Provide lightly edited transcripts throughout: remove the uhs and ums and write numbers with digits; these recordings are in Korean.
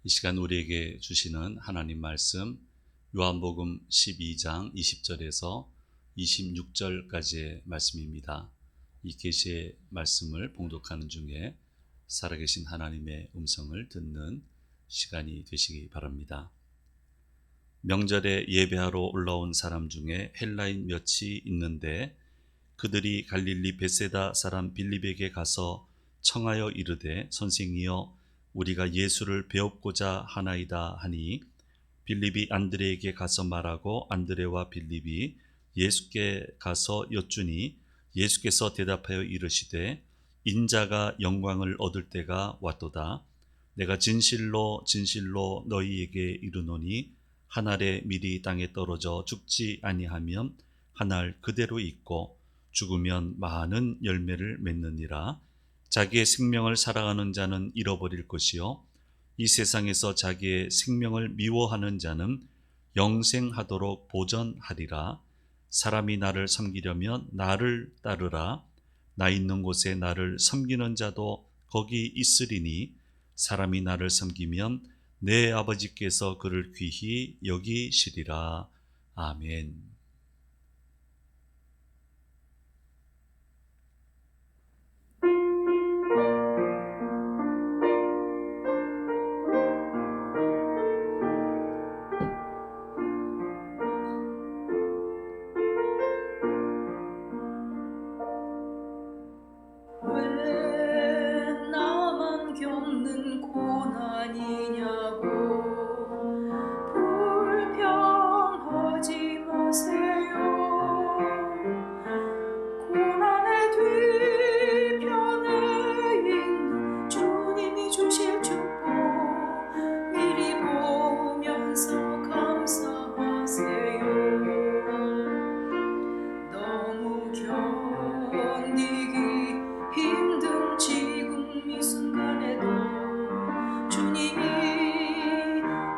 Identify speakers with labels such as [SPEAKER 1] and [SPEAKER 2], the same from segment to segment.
[SPEAKER 1] 이 시간 우리에게 주시는 하나님 말씀 요한복음 12장 20절에서 26절까지의 말씀입니다. 이 계시의 말씀을 봉독하는 중에 살아계신 하나님의 음성을 듣는 시간이 되시기 바랍니다. 명절에 예배하러 올라온 사람 중에 헬라인 몇이 있는데 그들이 갈릴리 벳세다 사람 빌립에게 가서 청하여 이르되 선생이여 우리가 예수를 배웁고자 하나이다 하니 빌립이 안드레에게 가서 말하고 안드레와 빌립이 예수께 가서 여쭈니 예수께서 대답하여 이르시되 인자가 영광을 얻을 때가 왔도다. 내가 진실로 진실로 너희에게 이르노니 한 알의 밀이 땅에 떨어져 죽지 아니하면 한 알 그대로 있고 죽으면 많은 열매를 맺느니라. 자기의 생명을 사랑하는 자는 잃어버릴 것이요 이 세상에서 자기의 생명을 미워하는 자는 영생하도록 보전하리라. 사람이 나를 섬기려면 나를 따르라. 나 있는 곳에 나를 섬기는 자도 거기 있으리니 사람이 나를 섬기면 내 아버지께서 그를 귀히 여기시리라. 아멘.
[SPEAKER 2] 왜 나만 겪는 고난이냐고 불평하지 마세요. 고난의 뒤편에 있는 주님이 주실 축복 미리 보면서 감사하세요. 너무 견디기 힘든 지금 이 순간에도 주님이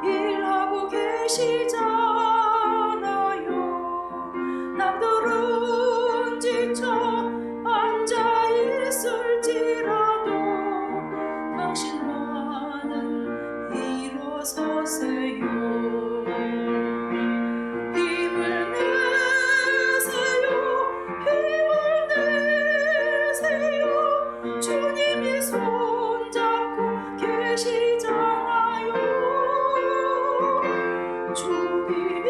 [SPEAKER 2] 일하고 계시잖아요. 남들은 지쳐 앉아 있을지라도 당신만은 일어서세요. 힘을 내세요. 힘을 내세요. 주님이 손잡고 계시잖아요. 주님이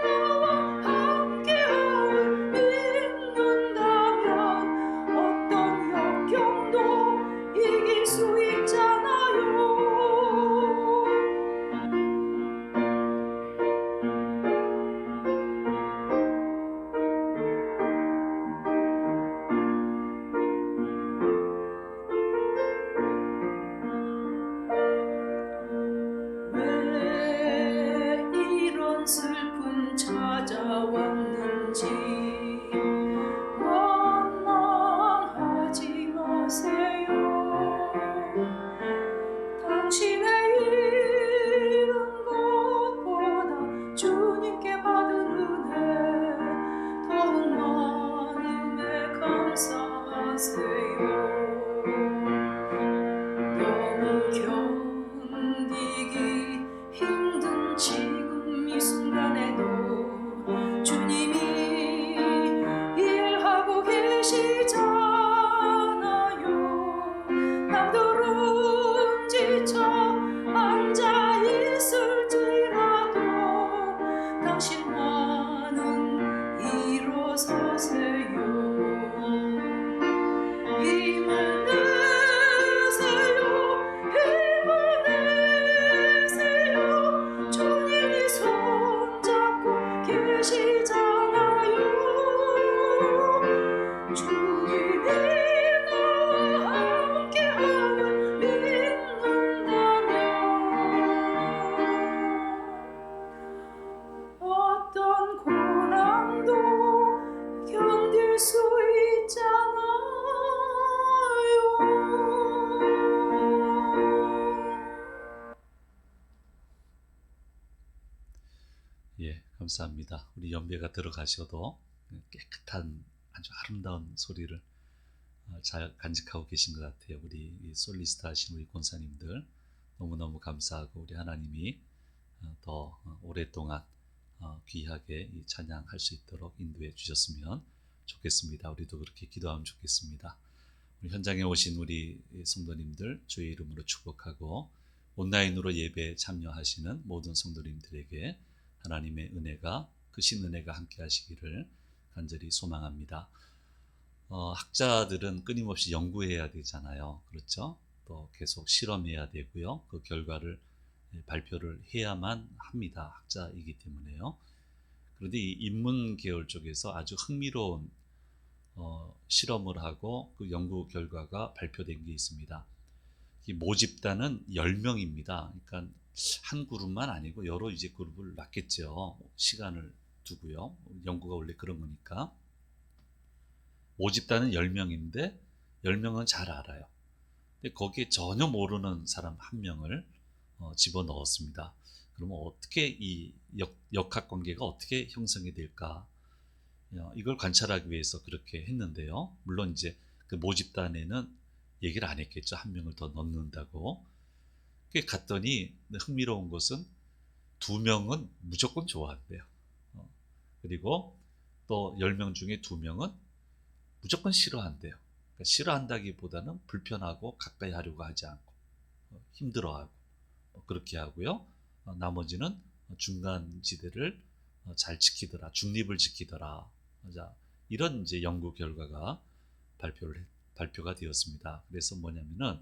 [SPEAKER 2] 나와 함께함을 믿는다면 어떤 역경도 이길 수 있잖아요. 왜 이런 슬픔 찾아왔는지 원망하지 마세요. 당신의 잃은 것보다 주님께 받은 은혜 더욱 많음에 감사하세요. 너무 견디기 힘든 지금 이 순간에도 주님이 일하고 계시잖아요. 남들은 지쳐 앉아 있을지라도 당신만은 일어서세요. 힘을 내세요. 힘을 내세요. 주님이 손잡고 계시잖아요. 주님이 나와 함께함을 믿는다면 어떤 고난도 견딜 수 있잖아요.
[SPEAKER 1] 예, 감사합니다. 우리 연배가 들어가셔도 깨끗한 아주 아름다운 소리를 잘 간직하고 계신 것 같아요. 우리 솔리스트 하신 우리 권사님들 너무너무 감사하고 우리 하나님이 더 오랫동안 귀하게 이 찬양할 수 있도록 인도해 주셨으면 좋겠습니다. 우리도 그렇게 기도하면 좋겠습니다. 우리 현장에 오신 우리 성도님들 주의 이름으로 축복하고 온라인으로 예배에 참여하시는 모든 성도님들에게 하나님의 은혜가 크신 은혜가 함께 하시기를 간절히 소망합니다. 학자들은 끊임없이 연구해야 되잖아요. 그렇죠? 또 계속 실험해야 되고요. 그 결과를 발표를 해야만 합니다. 학자이기 때문에요. 그런데 이 인문 계열 쪽에서 아주 흥미로운 실험을 하고 그 연구 결과가 발표된 게 있습니다. 이 모집단은 10명입니다. 그러니까 한 그룹만 아니고 여러 이제 그룹을 놨겠죠. 시간을 두고요. 연구가 원래 그런 거니까. 모집단은 10명인데 10명은 잘 알아요. 근데 거기에 전혀 모르는 사람 한 명을 집어넣었습니다. 그러면 어떻게 이 역학관계가 어떻게 형성이 될까? 이걸 관찰하기 위해서 그렇게 했는데요. 물론 이제 그 모집단에는 얘기를 안 했겠죠. 한 명을 더 넣는다고. 갔더니 흥미로운 것은 2명은 무조건 좋아한대요. 그리고 또 10명 중에 2명은 무조건 싫어한대요. 그러니까 싫어한다기보다는 불편하고 가까이 하려고 하지 않고 힘들어하고 그렇게 하고요. 나머지는 중간 지대를 잘 지키더라, 중립을 지키더라. 자, 이런 이제 연구 결과가 발표가 되었습니다. 그래서 뭐냐면은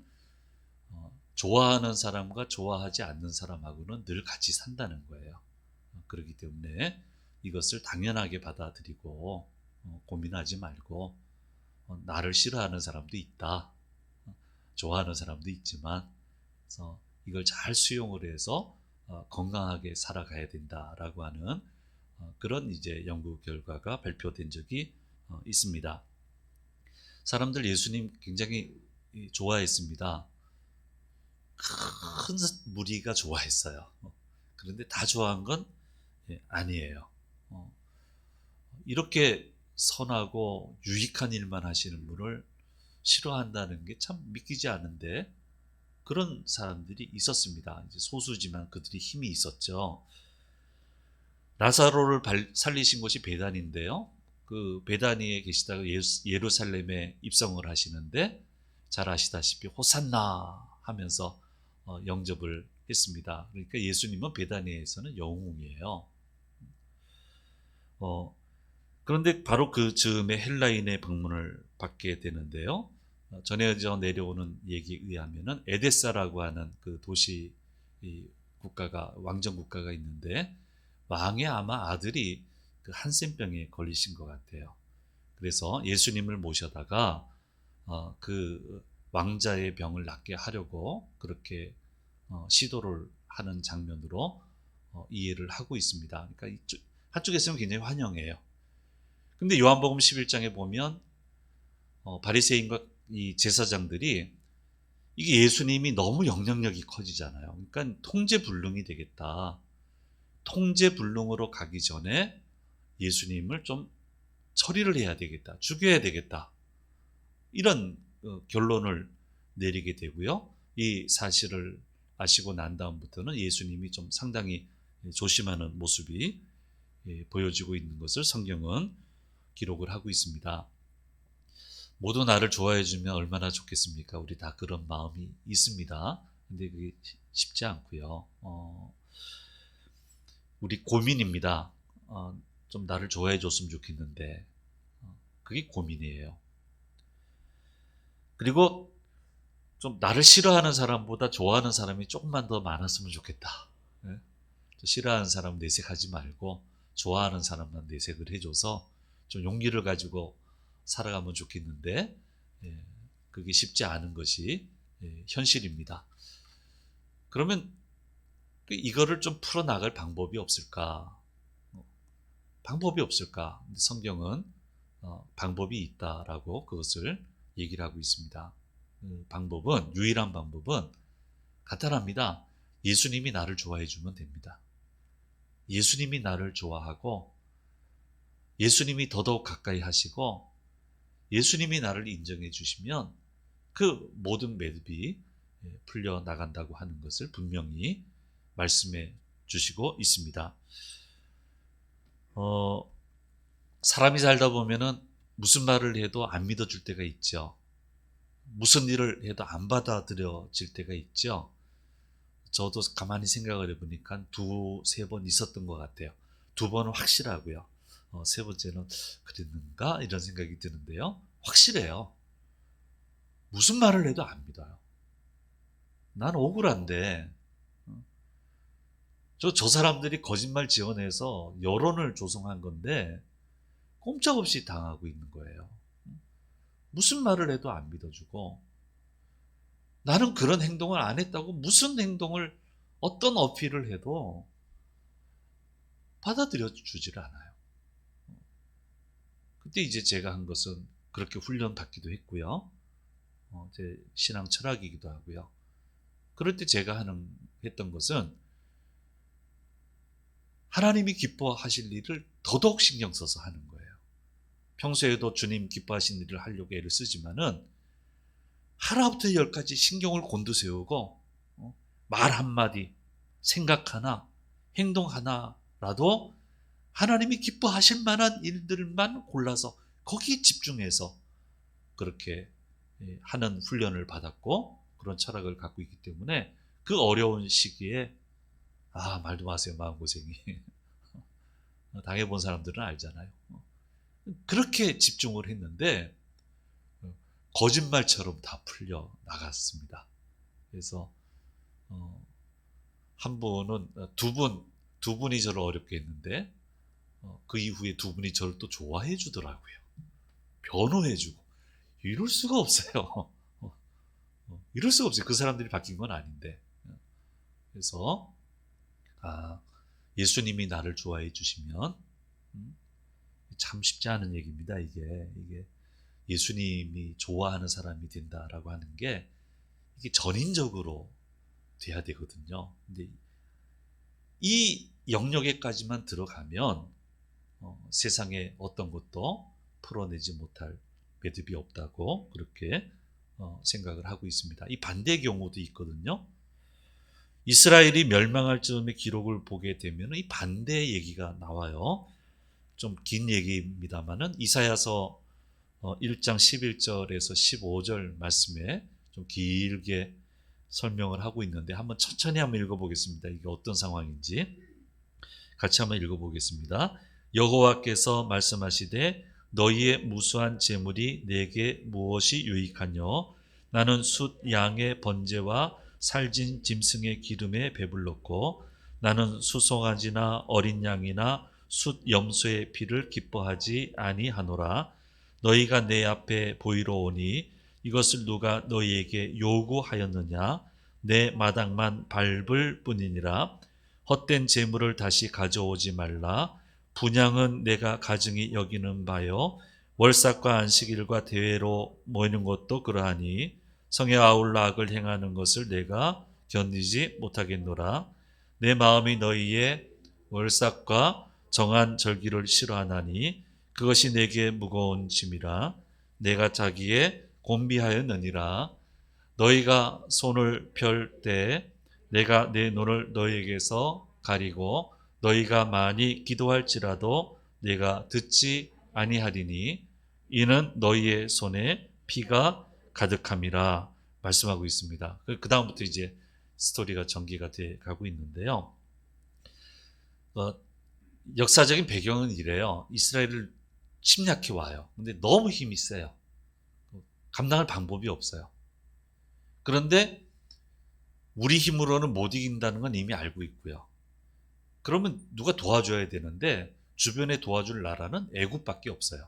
[SPEAKER 1] 좋아하는 사람과 좋아하지 않는 사람하고는 늘 같이 산다는 거예요. 그렇기 때문에 이것을 당연하게 받아들이고 고민하지 말고 나를 싫어하는 사람도 있다. 좋아하는 사람도 있지만 그래서 이걸 잘 수용을 해서 건강하게 살아가야 된다라고 하는 그런 이제 연구 결과가 발표된 적이 있습니다. 사람들 예수님 굉장히 좋아했습니다. 큰 무리가 좋아했어요. 그런데 다 좋아한 건 아니에요. 이렇게 선하고 유익한 일만 하시는 분을 싫어한다는 게 참 믿기지 않은데 그런 사람들이 있었습니다. 이제 소수지만 그들이 힘이 있었죠. 라사로를 살리신 곳이 베단인데요. 그 베다니에 계시다가 예루살렘에 입성을 하시는데 잘 아시다시피 호산나 하면서 영접을 했습니다. 그러니까 예수님은 베다니에서는 영웅이에요. 그런데 바로 그 즈음에 헬라인의 방문을 받게 되는데요. 전해져 내려오는 얘기에 의하면은 에데사라고 하는 그 도시 국가가 왕정 국가가 있는데 왕의 아마 아들이 그 한센병에 걸리신 것 같아요. 그래서 예수님을 모셔다가 그 왕자의 병을 낫게 하려고 그렇게 시도를 하는 장면으로 이해를 하고 있습니다. 그러니까 한쪽에서는 굉장히 환영해요. 근데 요한복음 11장에 보면 바리새인과 이 제사장들이 이게 예수님이 너무 영향력이 커지잖아요. 그러니까 통제불능이 되겠다. 통제불능으로 가기 전에 예수님을 좀 처리를 해야 되겠다. 죽여야 되겠다. 이런 결론을 내리게 되고요. 이 사실을 아시고 난 다음부터는 예수님이 좀 상당히 조심하는 모습이 보여지고 있는 것을 성경은 기록을 하고 있습니다. 모두 나를 좋아해 주면 얼마나 좋겠습니까? 우리 다 그런 마음이 있습니다. 근데 그게 쉽지 않고요. 우리 고민입니다. 좀 나를 좋아해 줬으면 좋겠는데 그게 고민이에요. 그리고 좀 나를 싫어하는 사람보다 좋아하는 사람이 조금만 더 많았으면 좋겠다. 네? 싫어하는 사람 내색하지 말고 좋아하는 사람만 내색을 해줘서 좀 용기를 가지고 살아가면 좋겠는데 그게 쉽지 않은 것이 현실입니다. 그러면 이거를 좀 풀어나갈 방법이 없을까? 방법이 없을까? 성경은 방법이 있다라고 그것을 얘기를 하고 있습니다. 방법은, 유일한 방법은 간단합니다. 예수님이 나를 좋아해 주면 됩니다. 예수님이 나를 좋아하고 예수님이 더더욱 가까이 하시고 예수님이 나를 인정해 주시면 그 모든 매듭이 풀려 나간다고 하는 것을 분명히 말씀해 주시고 있습니다. 사람이 살다 보면은 무슨 말을 해도 안 믿어줄 때가 있죠. 무슨 일을 해도 안 받아들여질 때가 있죠. 저도 가만히 생각을 해보니까 두세 번 있었던 것 같아요. 두 번은 확실하고요. 세 번째는 그랬는가? 이런 생각이 드는데요. 확실해요. 무슨 말을 해도 안 믿어요. 난 억울한데 저 사람들이 거짓말 지어내서 여론을 조성한 건데 꼼짝없이 당하고 있는 거예요. 무슨 말을 해도 안 믿어주고 나는 그런 행동을 안 했다고 무슨 행동을 어떤 어필을 해도 받아들여 주지를 않아요. 그때 이제 제가 한 것은 그렇게 훈련 받기도 했고요. 제 신앙 철학이기도 하고요. 그럴 때 제가 했던 것은 하나님이 기뻐하실 일을 더더욱 신경 써서 하는 거예요. 평소에도 주님 기뻐하신 일을 하려고 애를 쓰지만은 하나부터 열까지 신경을 곤두세우고 말 한마디, 생각 하나, 행동 하나라도 하나님이 기뻐하실 만한 일들만 골라서 거기에 집중해서 그렇게 하는 훈련을 받았고 그런 철학을 갖고 있기 때문에 그 어려운 시기에 말도 마세요. 마음고생이. 당해본 사람들은 알잖아요. 그렇게 집중을 했는데 거짓말처럼 다 풀려 나갔습니다. 그래서 한 분은 두 분이 저를 어렵게 했는데 그 이후에 두 분이 저를 또 좋아해 주더라고요. 변호해 주고. 이럴 수가 없어요. 이럴 수가 없어요. 그 사람들이 바뀐 건 아닌데. 그래서 예수님이 나를 좋아해 주시면 참 쉽지 않은 얘기입니다. 이게 예수님이 좋아하는 사람이 된다라고 하는 게 이게 전인적으로 돼야 되거든요. 근데 이 영역에까지만 들어가면 세상에 어떤 것도 풀어내지 못할 매듭이 없다고 그렇게 생각을 하고 있습니다. 이 반대의 경우도 있거든요. 이스라엘이 멸망할 즈음의 기록을 보게 되면 이 반대의 얘기가 나와요. 좀 긴 얘기입니다만은 이사야서 1장 11절에서 15절 말씀에 좀 길게 설명을 하고 있는데 한번 천천히 한번 읽어보겠습니다. 이게 어떤 상황인지 같이 한번 읽어보겠습니다. 여호와께서 말씀하시되 너희의 무수한 재물이 내게 무엇이 유익하뇨? 나는 숫 양의 번제와 살진 짐승의 기름에 배불렀고 나는 수송아지나 어린 양이나 숫 염소의 피를 기뻐하지 아니하노라. 너희가 내 앞에 보이러 오니 이것을 누가 너희에게 요구하였느냐? 내 마당만 밟을 뿐이니라. 헛된 재물을 다시 가져오지 말라. 분향은 내가 가증히 여기는 바요. 월삭과 안식일과 대회로 모이는 것도 그러하니 성에 아울러 악을 행하는 것을 내가 견디지 못하겠노라. 내 마음이 너희의 월삭과 정한 절기를 싫어하나니 그것이 내게 무거운 짐이라. 내가 자기에 곤비하였느니라. 너희가 손을 펼 때 내가 내 눈을 너희에게서 가리고 너희가 많이 기도할지라도 내가 듣지 아니하리니 이는 너희의 손에 피가 가득함이라 말씀하고 있습니다. 그 다음부터 이제 스토리가 전개가 돼 가고 있는데요. 역사적인 배경은 이래요. 이스라엘을 침략해 와요. 근데 너무 힘이 세요. 감당할 방법이 없어요. 그런데 우리 힘으로는 못 이긴다는 건 이미 알고 있고요. 그러면 누가 도와줘야 되는데 주변에 도와줄 나라는 애굽밖에 없어요.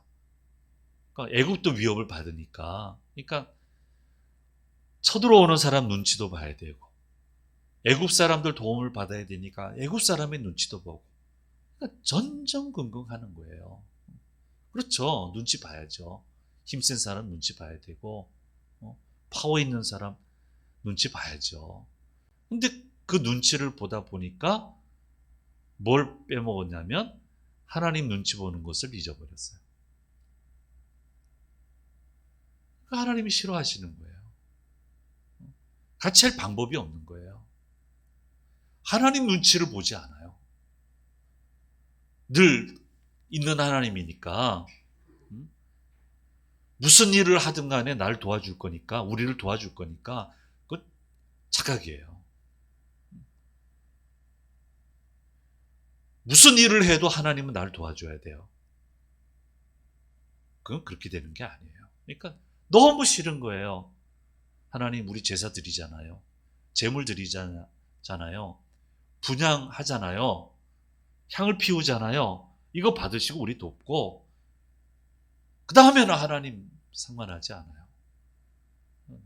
[SPEAKER 1] 그러니까 애굽도 위협을 받으니까 그러니까 쳐들어오는 사람 눈치도 봐야 되고 애굽 사람들 도움을 받아야 되니까 애굽 사람의 눈치도 보고 그러니까 전전긍긍하는 거예요. 그렇죠. 눈치 봐야죠. 힘센 사람 눈치 봐야 되고 파워 있는 사람 눈치 봐야죠. 근데 그 눈치를 보다 보니까 뭘 빼먹었냐면 하나님 눈치 보는 것을 잊어버렸어요. 하나님이 싫어하시는 거예요. 같이 할 방법이 없는 거예요. 하나님 눈치를 보지 않아요. 늘 있는 하나님이니까 무슨 일을 하든 간에 나를 도와줄 거니까, 우리를 도와줄 거니까 그건 착각이에요. 무슨 일을 해도 하나님은 나를 도와줘야 돼요. 그건 그렇게 되는 게 아니에요. 그러니까 너무 싫은 거예요. 하나님, 우리 제사 드리잖아요. 제물 드리잖아요. 분향하잖아요. 향을 피우잖아요. 이거 받으시고 우리 돕고, 그 다음에는 하나님 상관하지 않아요.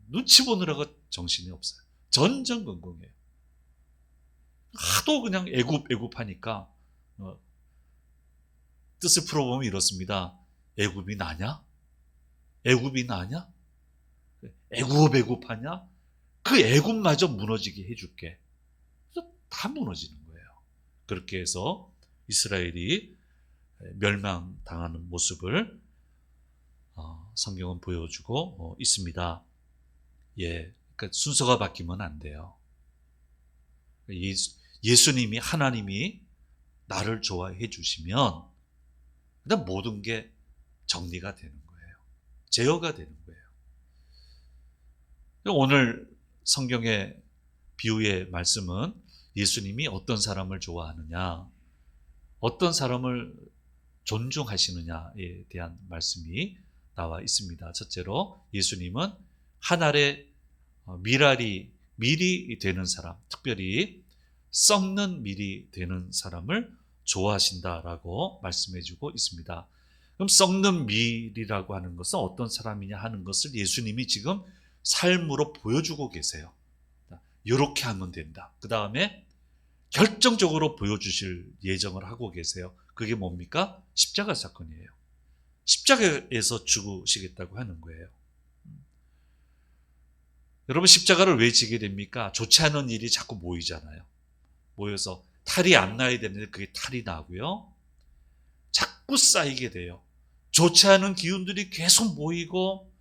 [SPEAKER 1] 눈치 보느라고 정신이 없어요. 전전긍긍해요. 하도 그냥 애굽하니까 뜻을 풀어보면 이렇습니다. 애굽이 나냐? 애굽이 나냐? 애굽하냐? 그 애굽마저 무너지게 해줄게. 그래서 다 무너지는 거예요. 그렇게 해서 이스라엘이 멸망당하는 모습을 성경은 보여주고 있습니다. 그러니까 순서가 바뀌면 안 돼요. 예수님이, 하나님이 나를 좋아해 주시면 그다음 모든 게 정리가 되는 거예요. 제어가 되는 거예요. 오늘 성경의 비유의 말씀은 예수님이 어떤 사람을 좋아하느냐, 어떤 사람을 존중하시느냐에 대한 말씀이 나와 있습니다. 첫째로 예수님은 한 알의 밀이 되는 사람, 특별히 썩는 밀이 되는 사람을 좋아하신다라고 말씀해주고 있습니다. 그럼 썩는 밀이라고 하는 것은 어떤 사람이냐 하는 것을 예수님이 지금 삶으로 보여주고 계세요. 이렇게 하면 된다. 그 다음에 결정적으로 보여주실 예정을 하고 계세요. 그게 뭡니까? 십자가 사건이에요. 십자가에서 죽으시겠다고 하는 거예요. 여러분, 십자가를 왜 지게 됩니까? 좋지 않은 일이 자꾸 모이잖아요. 모여서 탈이 안 나야 되는데 그게 탈이 나고요. 자꾸 쌓이게 돼요. 좋지 않은 기운들이 계속 모이고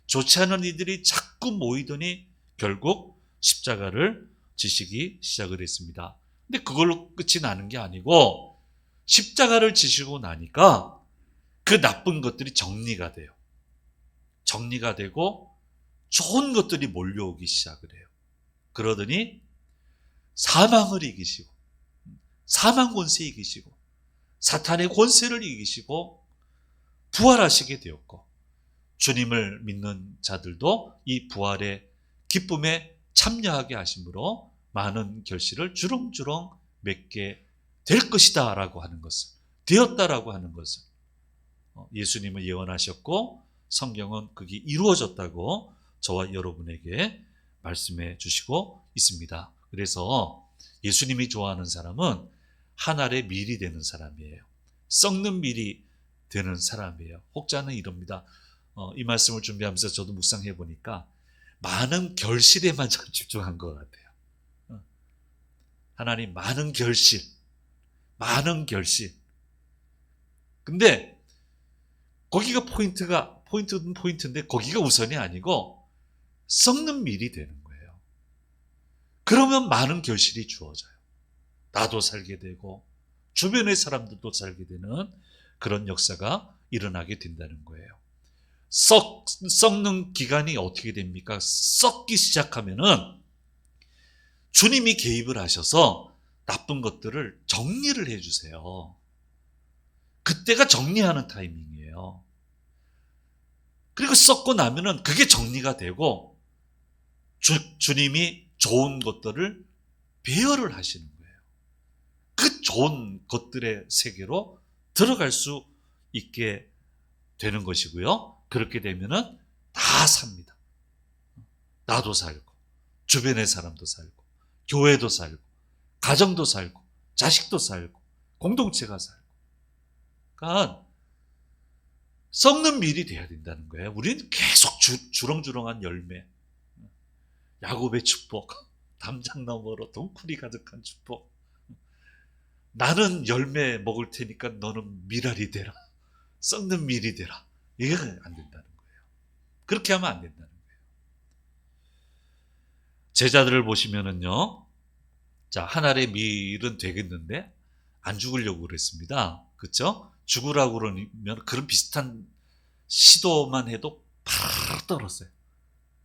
[SPEAKER 1] 좋지 않은 이들이 자꾸 모이더니 결국 십자가를 지시기 시작을 했습니다. 근데 그걸로 끝이 나는 게 아니고 십자가를 지시고 나니까 그 나쁜 것들이 정리가 돼요. 정리가 되고 좋은 것들이 몰려오기 시작을 해요. 그러더니 사망을 이기시고 사망 권세 이기시고 사탄의 권세를 이기시고 부활하시게 되었고, 주님을 믿는 자들도 이 부활의 기쁨에 참여하게 하심으로 많은 결실을 주렁주렁 맺게 될 것이다 라고 하는 것을, 되었다라고 하는 것을 예수님은 예언하셨고 성경은 그게 이루어졌다고 저와 여러분에게 말씀해 주시고 있습니다. 그래서 예수님이 좋아하는 사람은 한 알의 밀이 되는 사람이에요. 썩는 밀이 되는 사람이에요. 혹자는 이럽니다. 이 말씀을 준비하면서 저도 묵상해 보니까 많은 결실에만 집중한 것 같아요. 하나님, 많은 결실. 근데 거기가 포인트인데 거기가 우선이 아니고 썩는 밀이 되는 거예요. 그러면 많은 결실이 주어져요. 나도 살게 되고 주변의 사람들도 살게 되는 그런 역사가 일어나게 된다는 거예요. 썩는 기간이 어떻게 됩니까? 썩기 시작하면은 주님이 개입을 하셔서 나쁜 것들을 정리를 해주세요. 그때가 정리하는 타이밍이에요. 그리고 썩고 나면은 그게 정리가 되고 주님이 좋은 것들을 배열을 하시는 거예요. 그 좋은 것들의 세계로 들어갈 수 있게 되는 것이고요. 그렇게 되면은 다 삽니다. 나도 살고, 주변의 사람도 살고, 교회도 살고, 가정도 살고, 자식도 살고, 공동체가 살고. 그러니까 썩는 밀이 돼야 된다는 거예요. 우리는 계속 주렁주렁한 열매, 야곱의 축복, 담장 너머로 덩쿨이 가득한 축복. 나는 열매 먹을 테니까 너는 밀알이 되라. 썩는 밀이 되라. 이게 안 된다는 거예요. 그렇게 하면 안 된다는 거예요. 제자들을 보시면은요. 자, 한 알의 밀은 되겠는데 안 죽으려고 그랬습니다. 그렇죠? 죽으라고 그러면 그런 비슷한 시도만 해도 바로 떨었어요.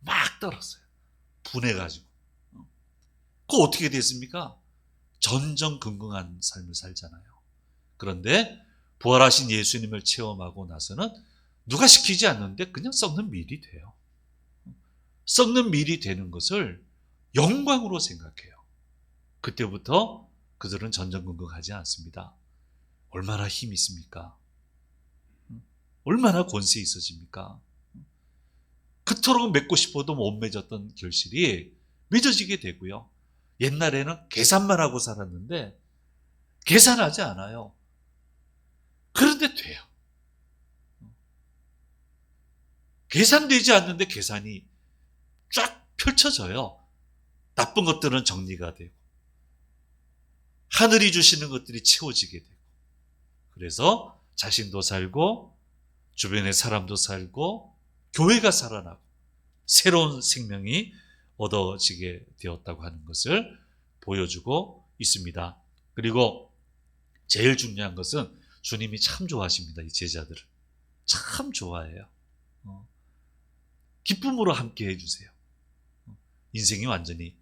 [SPEAKER 1] 막 떨었어요. 분해가지고. 그거 어떻게 됐습니까? 전전긍긍한 삶을 살잖아요. 그런데 부활하신 예수님을 체험하고 나서는 누가 시키지 않는데 그냥 썩는 밀이 돼요. 썩는 밀이 되는 것을 영광으로 생각해요. 그때부터 그들은 전전긍긍하지 않습니다. 얼마나 힘이 있습니까? 얼마나 권세 있어집니까? 그토록 맺고 싶어도 못 맺었던 결실이 맺어지게 되고요. 옛날에는 계산만 하고 살았는데 계산하지 않아요. 그런데 돼요. 계산되지 않는데 계산이 쫙 펼쳐져요. 나쁜 것들은 정리가 되고 하늘이 주시는 것들이 채워지게 되고 그래서 자신도 살고 주변의 사람도 살고 교회가 살아나고 새로운 생명이 얻어지게 되었다고 하는 것을 보여주고 있습니다. 그리고 제일 중요한 것은 주님이 참 좋아하십니다. 이 제자들을. 참 좋아해요. 기쁨으로 함께 해주세요. 인생이 완전히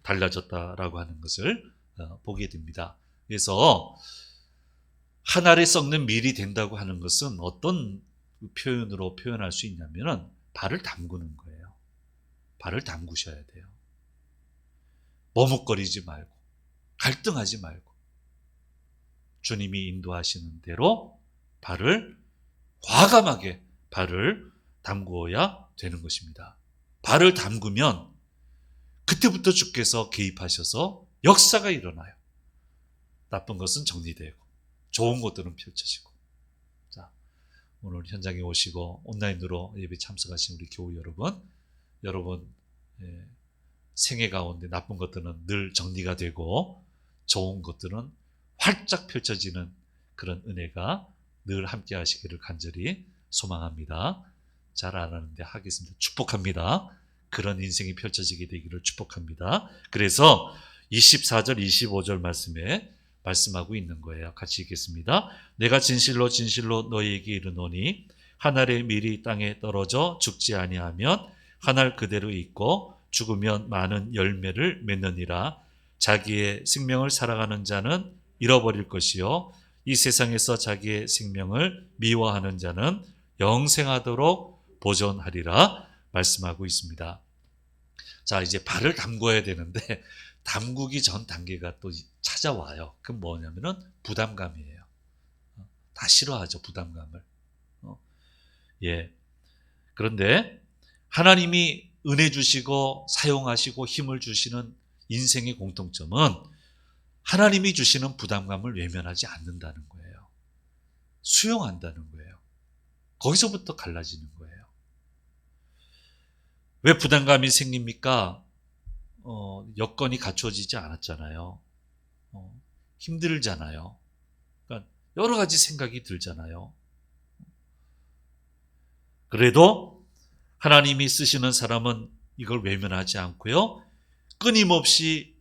[SPEAKER 1] 달라졌다라고 하는 것을 보게 됩니다. 그래서 한 알에 썩는 밀이 된다고 하는 것은 어떤 표현으로 표현할 수 있냐면은 발을 담그는 거예요. 발을 담그셔야 돼요. 머뭇거리지 말고 갈등하지 말고 주님이 인도하시는 대로 발을 과감하게 발을 담그어야 되는 것입니다. 발을 담그면 그때부터 주께서 개입하셔서 역사가 일어나요. 나쁜 것은 정리되고 좋은 것들은 펼쳐지고. 자, 오늘 현장에 오시고 온라인으로 예배 참석하신 우리 교우 여러분 생애 가운데 나쁜 것들은 늘 정리가 되고 좋은 것들은 활짝 펼쳐지는 그런 은혜가 늘 함께 하시기를 간절히 소망합니다. 잘 안 하는데 하겠습니다. 축복합니다. 그런 인생이 펼쳐지게 되기를 축복합니다. 그래서 24절 25절 말씀에 말씀하고 있는 거예요. 같이 읽겠습니다. 내가 진실로 진실로 너희에게 이르노니 한 알의 밀이 땅에 떨어져 죽지 아니하면 한 알 그대로 있고 죽으면 많은 열매를 맺느니라. 자기의 생명을 살아가는 자는 잃어버릴 것이요 이 세상에서 자기의 생명을 미워하는 자는 영생하도록 보존하리라 말씀하고 있습니다. 자, 이제 발을 담궈야 되는데 담그기 전 단계가 또 찾아와요. 그건 뭐냐면은 부담감이에요. 다 싫어하죠, 부담감을. 예. 그런데 하나님이 은혜 주시고 사용하시고 힘을 주시는 인생의 공통점은 하나님이 주시는 부담감을 외면하지 않는다는 거예요. 수용한다는 거예요. 거기서부터 갈라지는 거예요. 왜 부담감이 생깁니까? 여건이 갖춰지지 않았잖아요. 힘들잖아요. 그러니까 여러 가지 생각이 들잖아요. 그래도 하나님이 쓰시는 사람은 이걸 외면하지 않고요. 끊임없이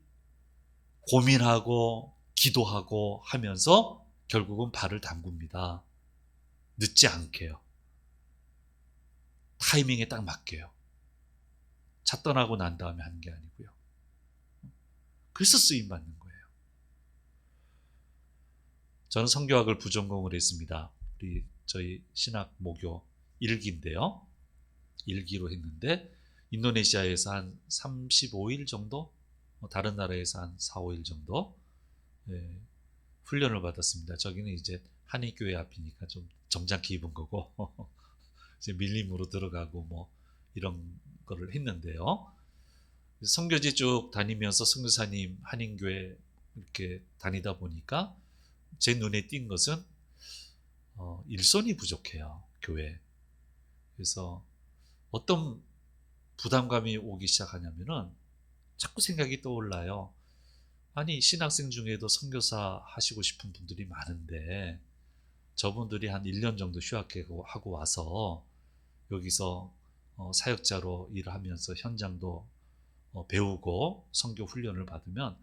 [SPEAKER 1] 고민하고 기도하고 하면서 결국은 발을 담굽니다. 늦지 않게요. 타이밍에 딱 맞게요. 차 떠나고 난 다음에 하는 게 아니고요. 그래서 쓰임받는 거예요. 저는 성교학을 부전공을 했습니다. 저희 신학 모교 1기인데요. 1기로 했는데 인도네시아에서 한 35일 정도, 다른 나라에서 한 4, 5일 정도 훈련을 받았습니다. 저기는 이제 한인교회 앞이니까 좀 점잖게 입은 거고 이제 밀림으로 들어가고 뭐 이런 거를 했는데요. 선교지 쭉 다니면서 선교사님 한인교회 이렇게 다니다 보니까 제 눈에 띈 것은 일손이 부족해요. 교회. 그래서 어떤 부담감이 오기 시작하냐면은 자꾸 생각이 떠올라요. 아니 신학생 중에도 선교사 하시고 싶은 분들이 많은데 저분들이 한 1년 정도 휴학하고 와서 여기서 사역자로 일하면서 현장도 배우고 선교 훈련을 받으면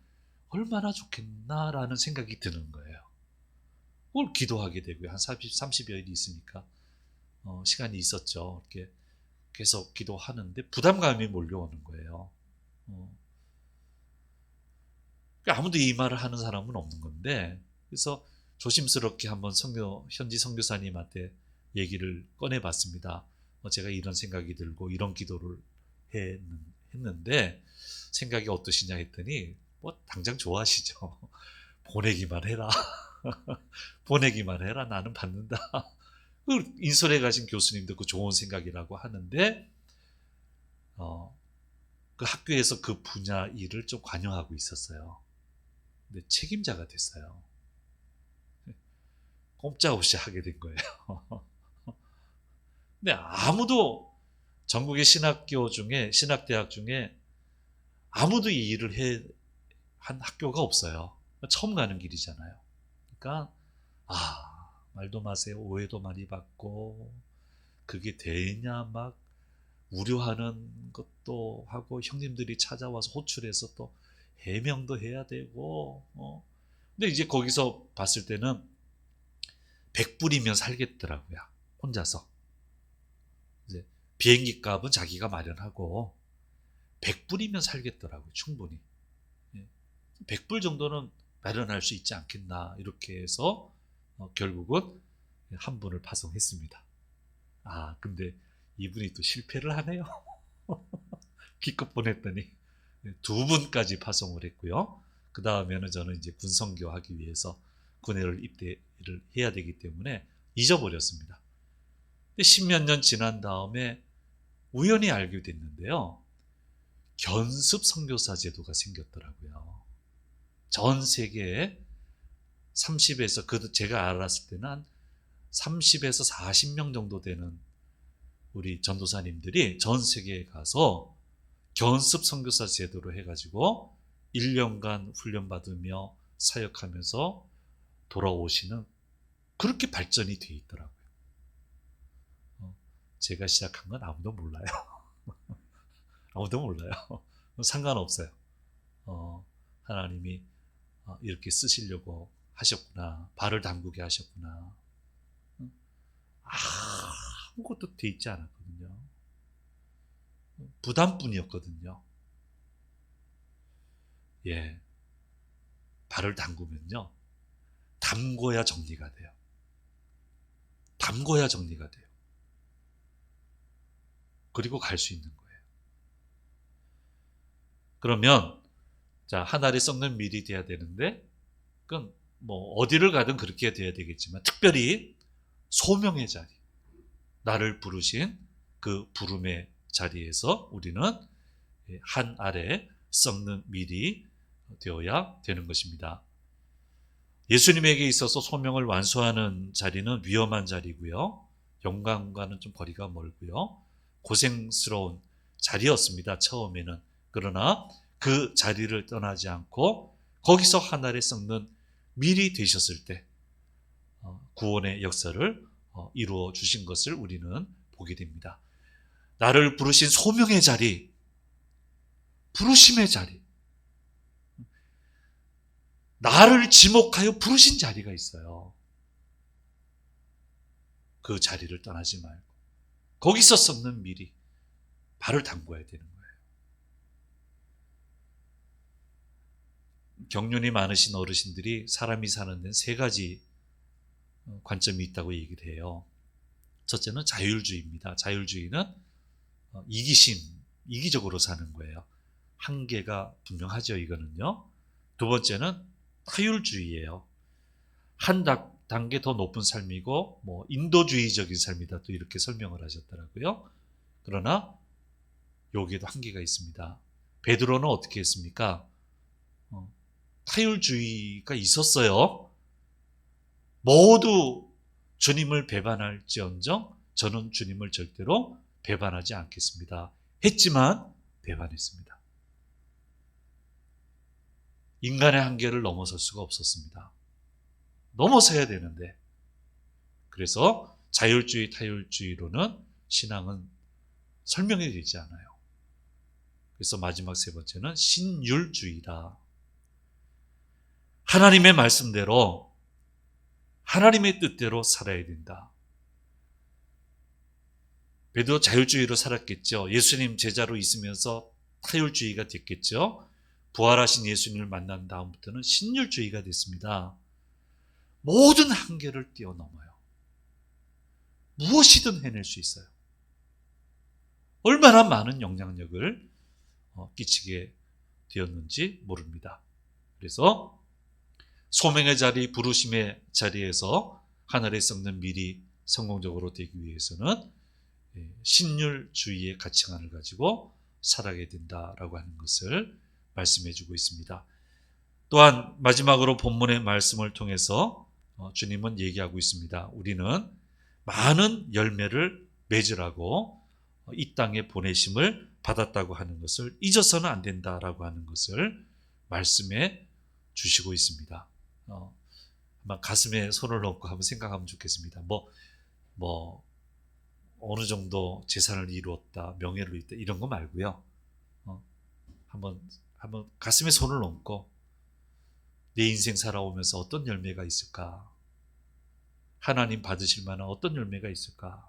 [SPEAKER 1] 얼마나 좋겠나라는 생각이 드는 거예요. 그걸 기도하게 되고요. 한 30여일이 있으니까 시간이 있었죠. 이렇게 계속 기도하는데 부담감이 몰려오는 거예요. 그러니까 아무도 이 말을 하는 사람은 없는 건데, 그래서 조심스럽게 한번 현지 선교사님한테 얘기를 꺼내봤습니다. 제가 이런 생각이 들고 이런 기도를 했는데 생각이 어떠시냐 했더니 뭐 당장 좋아하시죠. 보내기만 해라. 보내기만 해라. 나는 받는다. 인솔에 가신 교수님도 그 좋은 생각이라고 하는데 그 학교에서 그 분야 일을 좀 관여하고 있었어요. 근데 책임자가 됐어요. 꼼짝없이 하게 된 거예요. 근데 아무도 전국의 신학대학 중에 아무도 이 일을 한 학교가 없어요. 처음 가는 길이잖아요. 그러니까 말도 마세요. 오해도 많이 받고 그게 되냐 막 우려하는 것도 하고 형님들이 찾아와서 호출해서 또 해명도 해야 되고 근데 이제 거기서 봤을 때는 100불이면 살겠더라고요. 혼자서. 이제 비행기 값은 자기가 마련하고 100불이면 살겠더라고요. 충분히. 100불 정도는 마련할 수 있지 않겠나 이렇게 해서 결국은 한 분을 파송했습니다. 근데 이분이 또 실패를 하네요. 기껏 보냈더니 2분까지 파송을 했고요. 그 다음에는 저는 이제 군선교하기 위해서 군에를 입대를 해야 되기 때문에 잊어버렸습니다. 근데 10몇 년 지난 다음에 우연히 알게 됐는데요. 견습 선교사 제도가 생겼더라고요. 전 세계에 30에서 제가 알았을 때는 한 30에서 40명 정도 되는 우리 전도사님들이 전 세계에 가서 견습 선교사 제도로 해가지고 1년간 훈련받으며 사역하면서 돌아오시는 그렇게 발전이 돼 있더라고요. 제가 시작한 건 아무도 몰라요. 아무도 몰라요. 상관없어요. 하나님이 이렇게 하셨구나. 발을 담그게 하셨구나. 아무것도 돼 있지 않았거든요. 부담뿐이었거든요. 발을 담그면요. 담궈야 정리가 돼요. 담궈야 정리가 돼요. 그리고 갈 수 있는 거예요. 그러면 한 알에 썩는 밀이 돼야 되는데 그건 뭐 어디를 가든 그렇게 돼야 되겠지만 특별히 소명의 자리, 나를 부르신 그 부름의 자리에서 우리는 한 알에 썩는 밀이 되어야 되는 것입니다. 예수님에게 있어서 소명을 완수하는 자리는 위험한 자리고요. 영광과는 좀 거리가 멀고요. 고생스러운 자리였습니다. 처음에는. 그러나 그 자리를 떠나지 않고 거기서 한 알에 썩는 밀이 되셨을 때 구원의 역사를 이루어 주신 것을 우리는 보게 됩니다. 나를 부르신 소명의 자리, 부르심의 자리, 나를 지목하여 부르신 자리가 있어요. 그 자리를 떠나지 말고 거기서 썩는 밀이 발을 담궈야 되는 거예요. 경륜이 많으신 어르신들이 사람이 사는 데는 3가지 관점이 있다고 얘기를 해요. 첫째는 자율주의입니다. 자율주의는 이기적으로 사는 거예요. 한계가 분명하죠, 이거는요. 2번째는 타율주의예요. 한 단계 더 높은 삶이고 인도주의적인 삶이다 또 이렇게 설명을 하셨더라고요. 그러나 여기에도 한계가 있습니다. 베드로는 어떻게 했습니까? 타율주의가 있었어요. 모두 주님을 배반할지언정 저는 주님을 절대로 배반하지 않겠습니다. 했지만 배반했습니다. 인간의 한계를 넘어설 수가 없었습니다. 넘어서야 되는데 그래서 자율주의, 타율주의로는 신앙은 설명이 되지 않아요. 그래서 마지막 세 번째는 신율주의다. 하나님의 말씀대로 하나님의 뜻대로 살아야 된다. 베드로 자율주의로 살았겠죠. 예수님 제자로 있으면서 타율주의가 됐겠죠. 부활하신 예수님을 만난 다음부터는 신율주의가 됐습니다. 모든 한계를 뛰어넘어요. 무엇이든 해낼 수 있어요. 얼마나 많은 영향력을 끼치게 되었는지 모릅니다. 그래서 소명의 자리, 부르심의 자리에서 하늘에 썩는 밀이 성공적으로 되기 위해서는 신율주의의 가치관을 가지고 살아야 된다라고 하는 것을 말씀해 주고 있습니다. 또한 마지막으로 본문의 말씀을 통해서 주님은 얘기하고 있습니다. 우리는 많은 열매를 맺으라고 이 땅에 보내심을 받았다고 하는 것을 잊어서는 안 된다라고 하는 것을 말씀해 주시고 있습니다. 아마 가슴에 손을 얹고 한번 생각하면 좋겠습니다. 어느 정도 재산을 이루었다, 명예를 이루었다 이런 거 말고요. 한번 가슴에 손을 얹고 내 인생 살아오면서 어떤 열매가 있을까? 하나님 받으실 만한 어떤 열매가 있을까?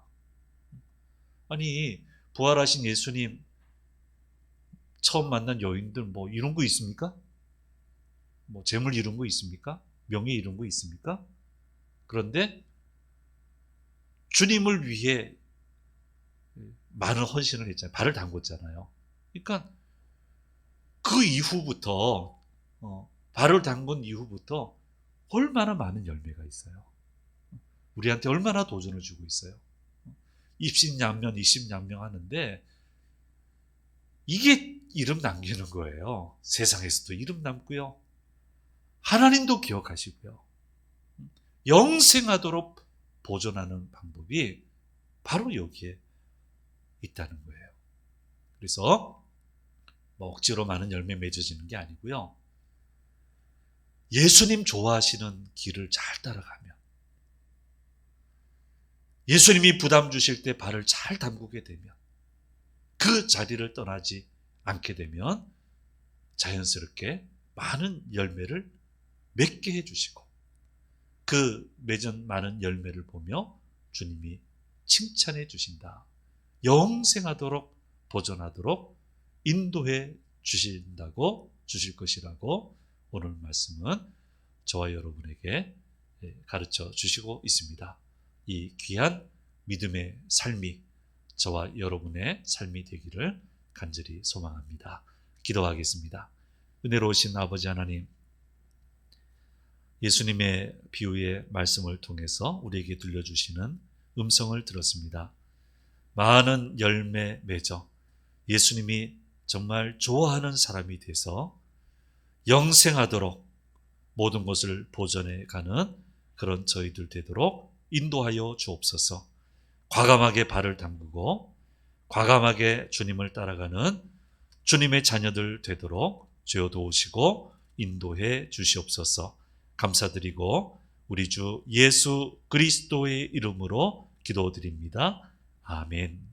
[SPEAKER 1] 아니, 부활하신 예수님 처음 만난 여인들 이룬 거 있습니까? 재물 이룬 거 있습니까? 명예 이룬 거 있습니까? 그런데 주님을 위해 많은 헌신을 했잖아요. 발을 담궜잖아요. 그러니까 그 이후부터 발을 담근 이후부터 얼마나 많은 열매가 있어요. 우리한테 얼마나 도전을 주고 있어요. 입신양면, 이심양명 하는데 이게 이름 남기는 거예요. 세상에서도 이름 남고요. 하나님도 기억하시고요. 영생하도록 보존하는 방법이 바로 여기에 있다는 거예요. 그래서 억지로 많은 열매 맺어지는 게 아니고요. 예수님 좋아하시는 길을 잘 따라가면, 예수님이 부담 주실 때 발을 잘 담그게 되면, 그 자리를 떠나지 않게 되면 자연스럽게 많은 열매를 맺게 해주시고, 그 맺은 많은 열매를 보며 주님이 칭찬해 주신다. 영생하도록 보존하도록 인도해 주실 것이라고 오늘 말씀은 저와 여러분에게 가르쳐 주시고 있습니다. 이 귀한 믿음의 삶이 저와 여러분의 삶이 되기를 간절히 소망합니다. 기도하겠습니다. 은혜로우신 아버지 하나님, 예수님의 비유의 말씀을 통해서 우리에게 들려주시는 음성을 들었습니다. 많은 열매 맺어 예수님이 정말 좋아하는 사람이 돼서 영생하도록 모든 것을 보존해 가는 그런 저희들 되도록 인도하여 주옵소서. 과감하게 발을 담그고 과감하게 주님을 따라가는 주님의 자녀들 되도록 주여 도우시고 인도해 주시옵소서. 감사드리고 우리 주 예수 그리스도의 이름으로 기도드립니다. 아멘.